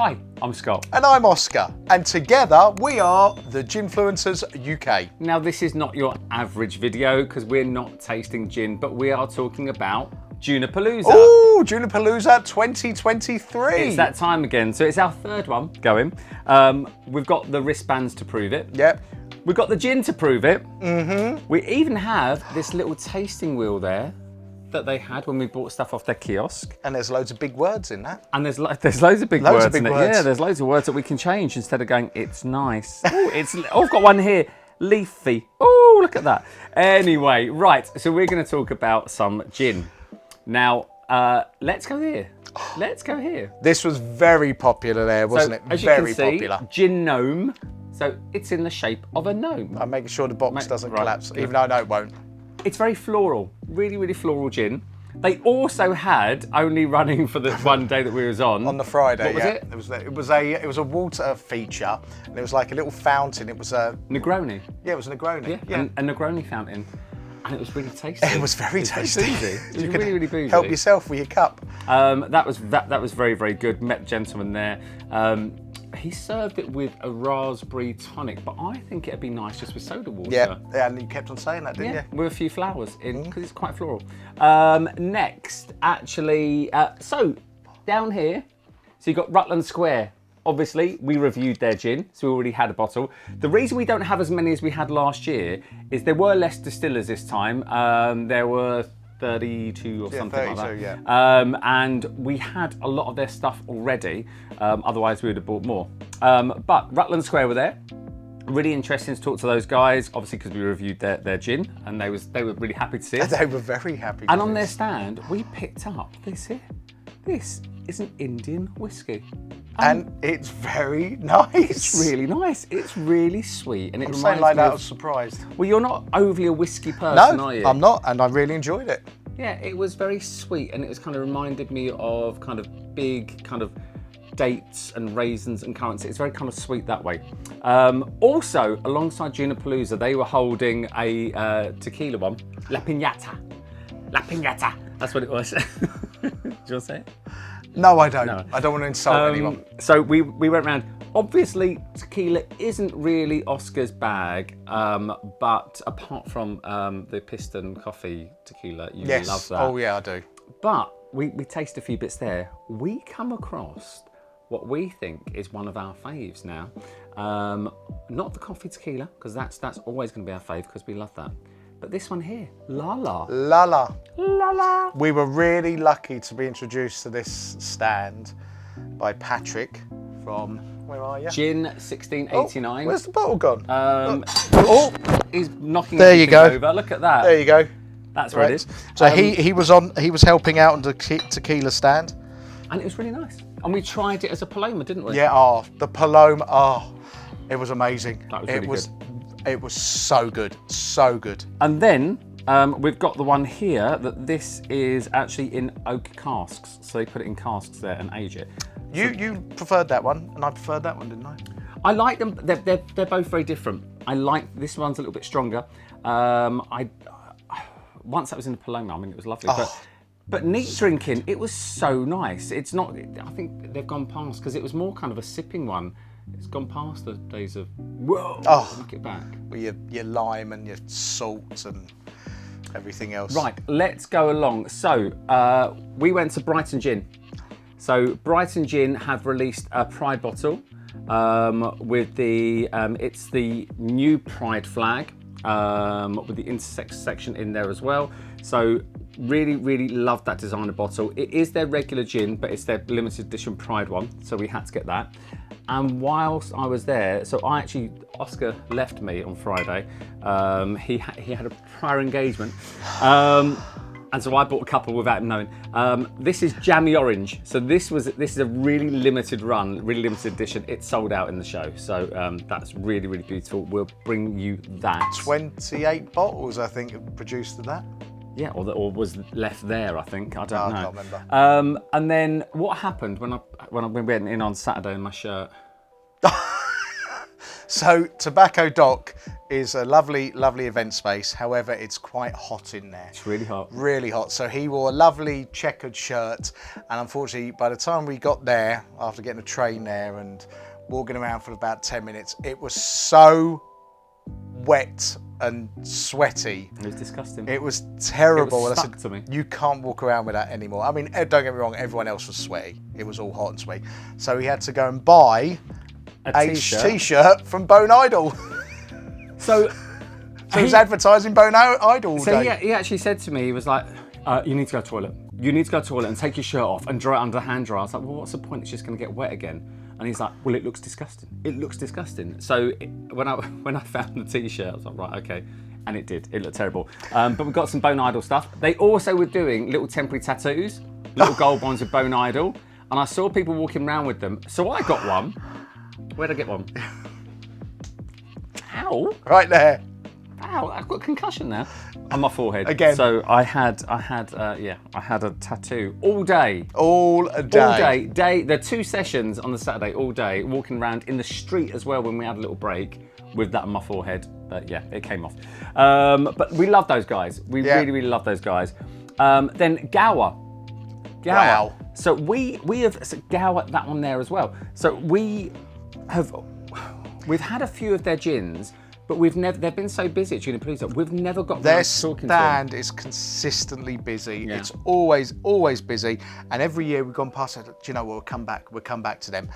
Hi, I'm Scott. And I'm Oscar. And together we are the Ginfluencers UK. Now this is not your average video because we're not tasting gin, but we are talking about Junipalooza. Ooh, Junipalooza 2023. It's that time again. So it's our third one going. We've got the wristbands to prove it. Yep. We've got the gin to prove it. Mm-hmm. We even have this little tasting wheel there that they had when we bought stuff off their kiosk. And there's loads of big words in that. And there's loads of big Loads words of big in it. words. Yeah, there's loads of words that we can change instead of going, it's nice. Oh, I've got one here, leafy. Oh, look at that. Anyway, right, so we're going to talk about some gin. Now, let's go here. Let's go here. This was very popular there, wasn't it? As Very you can popular. see, gin gnome. So it's in the shape of a gnome. I'm making sure the box doesn't right, collapse, good. even though I know it won't. It's very floral, really, really floral gin. They also had, only running for the one day that we was on. The Friday, what was yeah. it? It was a water feature, and it was like a little fountain. It was a Negroni. Yeah, it was a Negroni. Yeah. A Negroni fountain. And it was really tasty. It was very tasty. It was You really, really boozy. help yourself with your cup. That was very, very good. Met a gentleman there. He served it with a raspberry tonic, but I think it'd be nice just with soda water. Yeah, and you kept on saying that, didn't you? With a few flowers in, because it's quite floral. Next, actually, so down here, so you've got Rutland Square. Obviously, we reviewed their gin, so we already had a bottle. The reason we don't have as many as we had last year is there were less distillers this time. There were 32 or something 32, like that. Yeah. And we had a lot of their stuff already. Otherwise, we would have bought more. But Rutland Square were there. Really interesting to talk to those guys, obviously because we reviewed their gin, and they were really happy to see us. They were very happy. And on their stand, we picked up this here. This is an Indian whiskey. And it's very nice. It's really nice. It's really sweet. And it I'm reminds saying like me that, I of, was surprised. well, you're not overly a whiskey person, are you? I'm not, and I really enjoyed it. Yeah, it was very sweet, and it was kind of reminded me of kind of big kind of dates and raisins and currants. It's very kind of sweet that way. Also, alongside Junipalooza, they were holding a tequila one, La Piñata. La Piñata. That's what it was. Do you want to say it? No, I don't. No. I don't want to insult anyone. So we went around. Obviously, tequila isn't really Oscar's bag, but apart from the Piston Coffee tequila, you love that. Oh yeah, I do. But we taste a few bits there. We come across what we think is one of our faves now. Not the coffee tequila, because that's always going to be our fave because we love that. But this one here, Lala. Lala. Lala. We were really lucky to be introduced to this stand by Patrick from, where are you? Gin 1689. Where's the bottle gone? He's knocking There you go. over. Look at that. There you go. That's where it is. So he was helping out on the tequila stand. And it was really nice. And we tried it as a Paloma, didn't we? Yeah, the Paloma, it was amazing. That was really good. It was so good, so good. And then we've got the one here that this is actually in oak casks. So they put it in casks there and age it. You preferred that one, and I preferred that one, didn't I? I like them. They're both very different. I like this one's a little bit stronger. Once that was in the Paloma, I mean, it was lovely. But neat drinking, it was so nice. It's not. I think they've gone past because it was more kind of a sipping one. It's gone past the days of whoa. Look it back. With your lime and your salt and everything else. Right, let's go along. So we went to Brighton Gin. So Brighton Gin have released a Pride bottle with it's the new Pride flag with the intersex section in there as well. So really, really loved that designer bottle. It is their regular gin, but it's their limited edition Pride one. So we had to get that. And whilst I was there, so Oscar left me on Friday. He had a prior engagement. And so I bought a couple without him knowing. This is Jammy Orange. So this is a really limited run, really limited edition. It sold out in the show. So that's really, really beautiful. We'll bring you that. 28 bottles, I think, produced of that. Yeah, or was left there, I think. I don't know. I can't remember. And then what happened when I went in on Saturday in my shirt? So Tobacco Doc is a lovely, lovely event space. However, it's quite hot in there. It's really hot. Really hot. So he wore a lovely checkered shirt, and unfortunately, by the time we got there, after getting a train there and walking around for about 10 minutes, it was so wet and sweaty. It was disgusting. It was terrible. It was And I stuck to me. You can't walk around with that anymore. I mean, don't get me wrong, everyone else was sweaty. It was all hot and sweaty. So he had to go and buy a t-shirt from Bone Idol. So he was advertising Bone Idol all day. He actually said to me, he was like, you need to go to the toilet. You need to go to the toilet and take your shirt off and dry it under the hand dryer. I was like, well, what's the point? It's just going to get wet again. And he's like, well, it looks disgusting. It looks disgusting. So when I found the t-shirt, I was like, right, okay. And it did. It looked terrible. But we got some Bone Idol stuff. They also were doing little temporary tattoos, little gold ones with Bone Idol. And I saw people walking around with them. So I got one. Where'd I get one? Ow. Right there. Ow, I've got a concussion now on my forehead. Again. So I had a tattoo all day. All day. There are 2 sessions on the Saturday, all day, walking around in the street as well when we had a little break with that on my forehead. But yeah, it came off. But we love those guys. We really, really love those guys. Then Gower. Wow. So we have Gower, that one there as well. So we've had a few of their gins, but they've been so busy at Junipalooza, we've never got their around to talking to them. stand is consistently busy. Yeah. It's always busy. And every year we've gone past it, do you know what, we'll come back to them.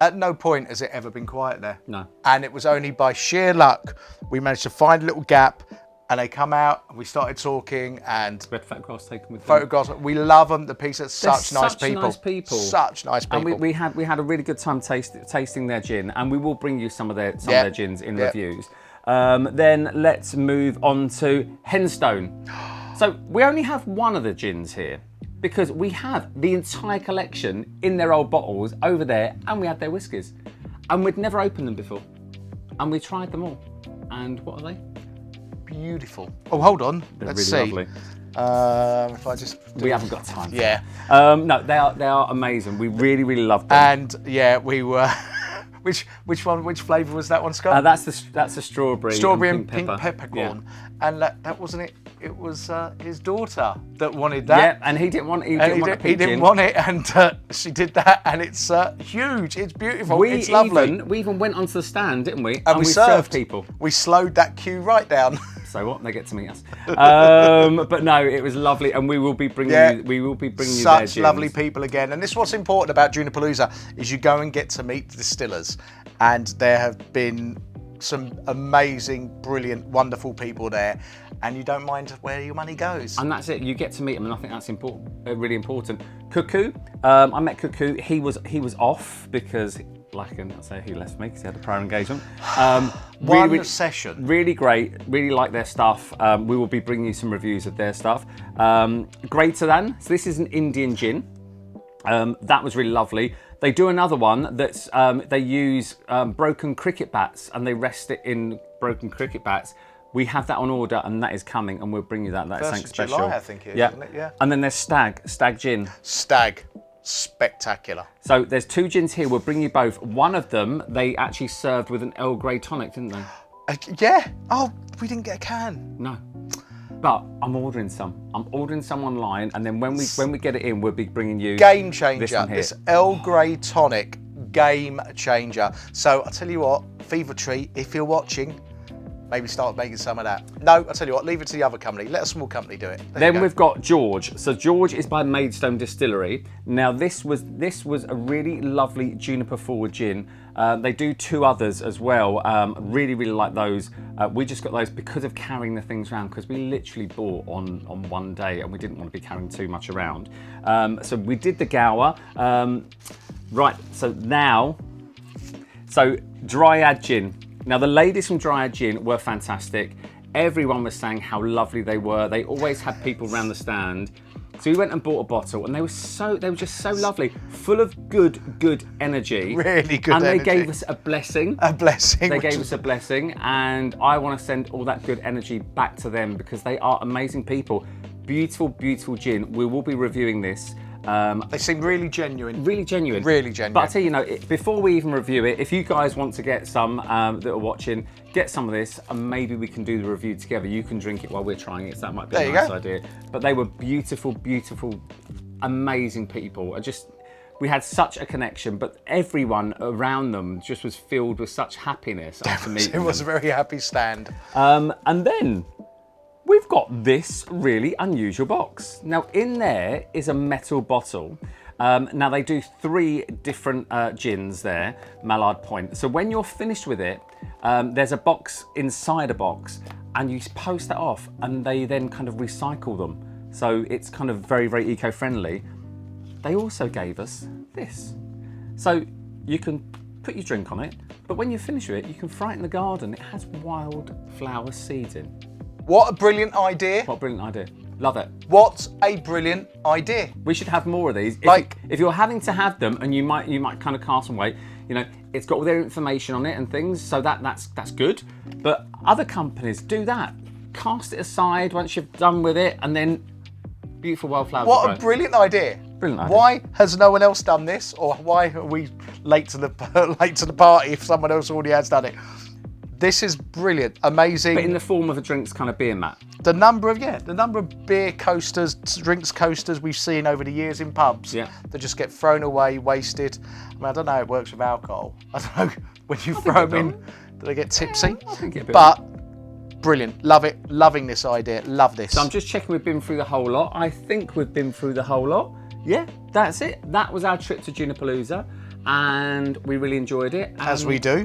At no point has it ever been quiet there. No. And it was only by sheer luck we managed to find a little gap, and they come out and we started talking and We had photographs taken with them. photographs. We love them. The pieces, They're such nice people. nice people. Such nice people. And we had a really good time tasting their gin, and we will bring you some of their gins in reviews. Then let's move on to Henstone. So we only have one of the gins here because we have the entire collection in their old bottles over there, and we had their whiskies, and we'd never opened them before, and we tried them all. And what are they? Beautiful. Oh, hold on. They're Let's really see. lovely. If I just We haven't got time. Yeah. No, they are amazing. We really, really love them. And yeah, we were. Which flavour was that one, Scott? That's the strawberry. Strawberry and pepper. pink peppercorn. Yeah. And that wasn't it. It was his daughter that wanted that. Yeah, and he didn't want. He didn't want it, and she did that, and it's huge. It's beautiful. It's lovely. We even went onto the stand, didn't we? And we served people. We slowed that queue right down. So what? They get to meet us. But no, it was lovely, and we will be bringing you. We will be bringing you their such gins. lovely people again. And this is what's important about Junipalooza is you go and get to meet the distillers, and there have been some amazing, brilliant, wonderful people there, and you don't mind where your money goes. And that's it. You get to meet them, and I think that's important. Really important. Cuckoo. I met Cuckoo. He was off because, like I say, he left me because he had a prior engagement. One session. Really great. Really like their stuff. We will be bringing you some reviews of their stuff. Greater Than. So this is an Indian gin. That was really lovely. They do another one that's they use broken cricket bats and they rest it in broken cricket bats. We have that on order and that is coming, and we'll bring you that. That's something special. July, I think it is, isn't it? Yeah. And then there's Stag Gin. Stag, spectacular. So there's 2 gins here. We'll bring you both. One of them they actually served with an Earl Grey tonic, didn't they? Yeah. Oh, we didn't get a can. No. But I'm ordering some. I'm ordering some online, and then when we get it in, we'll be bringing you game changer. This one here. This Earl Grey tonic, game changer. So I tell you what, Fever Tree, if you're watching, maybe start making some of that. No, I tell you what, leave it to the other company. Let a small company do it. Then we've got George. So George is by Maidstone Distillery. Now this was a really lovely juniper forward gin. They do 2 others as well. Really, really like those. We just got those because of carrying the things around, because we literally bought on one day and we didn't want to be carrying too much around. So we did the Gower. Right, so now, Dryad Gin. Now the ladies from Dryad Gin were fantastic. Everyone was saying how lovely they were. They always had people around the stand. So we went and bought a bottle, and they were just so lovely, full of good energy. Really good energy. And they energy. gave us a blessing. A blessing. They gave us a blessing, and I want to send all that good energy back to them because they are amazing people. Beautiful, beautiful gin. We will be reviewing this. They seem really genuine. Really genuine. Really genuine. But I tell you, before we even review it, if you guys want to get some that are watching, get some of this, and maybe we can do the review together. You can drink it while we're trying it, so that might be a nice idea. But they were beautiful, beautiful, amazing people. We had such a connection, but everyone around them just was filled with such happiness after meeting them. It was a very happy stand. And then we've got this really unusual box. Now in there is a metal bottle. Now they do 3 different gins there, Mallard Point. So when you're finished with it, there's a box inside a box, and you post that off, and they then kind of recycle them. So it's kind of very, very eco-friendly. They also gave us this. So you can put your drink on it, but when you're finished with it, you can fry it in the garden. It has wildflower seeds in. What a brilliant idea. What a brilliant idea. Love it. What a brilliant idea. We should have more of these. If you're having to have them, and you might kind of cast some weight, it's got all their information on it and things, so that's good. But other companies do that. Cast it aside once you've done with it, and then beautiful wildflowers. What a brilliant idea. Brilliant idea. Why has no one else done this, or why are we late to the party if someone else already has done it? This is brilliant, amazing. But in the form of a drinks kind of beer mat. The number of beer coasters, drinks coasters we've seen over the years in pubs that just get thrown away, wasted. I don't know how it works with alcohol. I don't know, when you throw them in, do they get tipsy? I think it'd be but brilliant, love it, loving this idea, love this. So I'm just checking we've been through the whole lot. I think we've been through the whole lot. Yeah, that's it. That was our trip to Junipalooza, and we really enjoyed it. As we do.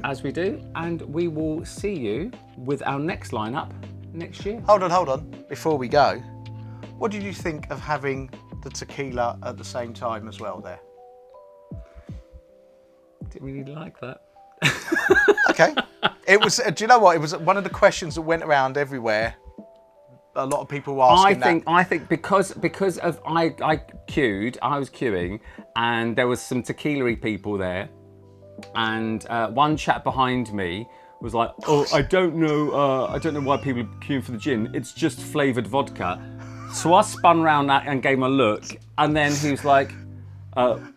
And we will see you with our next lineup next year. Hold on. Before we go, what did you think of having the tequila at the same time as well there? Didn't really like that. Okay. It was, do you know what? It was one of the questions that went around everywhere. A lot of people were asking I think because of I was queuing, and there was some tequila-y people there, and one chap behind me was like, "Oh, I don't know why people are queuing for the gin. It's just flavoured vodka." So I spun around that and gave him a look, and then he was like,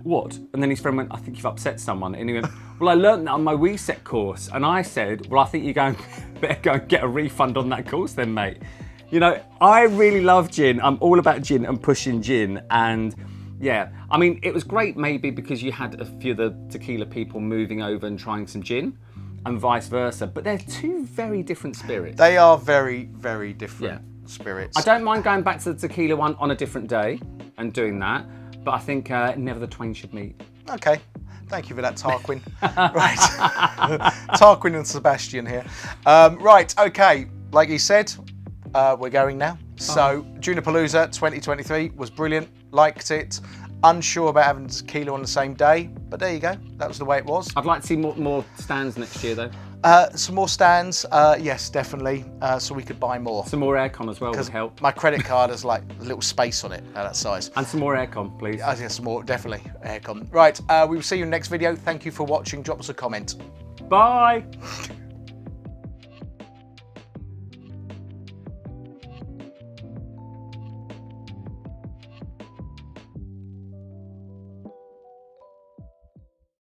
"What?" And then his friend went, "I think you've upset someone." And he went, "Well, I learnt that on my reset course." And I said, "Well, I think better go and get a refund on that course then, mate." I really love gin. I'm all about gin and pushing gin. And yeah, I mean, it was great maybe because you had a few of the tequila people moving over and trying some gin, and vice versa. But they're 2 very different spirits. They are very, very different spirits. I don't mind going back to the tequila one on a different day and doing that. But I think never the twain should meet. Okay. Thank you for that, Tarquin. Right. Tarquin and Sebastian here. Right, okay. Like he said, we're going now. So Junipalooza 2023 was brilliant, liked it. Unsure about having tequila on the same day, but there you go. That was the way it was. I'd like to see more stands next year though. Some more stands, yes, definitely. So we could buy more. Some more aircon as well would help. My credit card has like a little space on it at that size. And some more aircon, please. Yeah, some more, definitely aircon. Right, we will see you in the next video. Thank you for watching. Drop us a comment. Bye.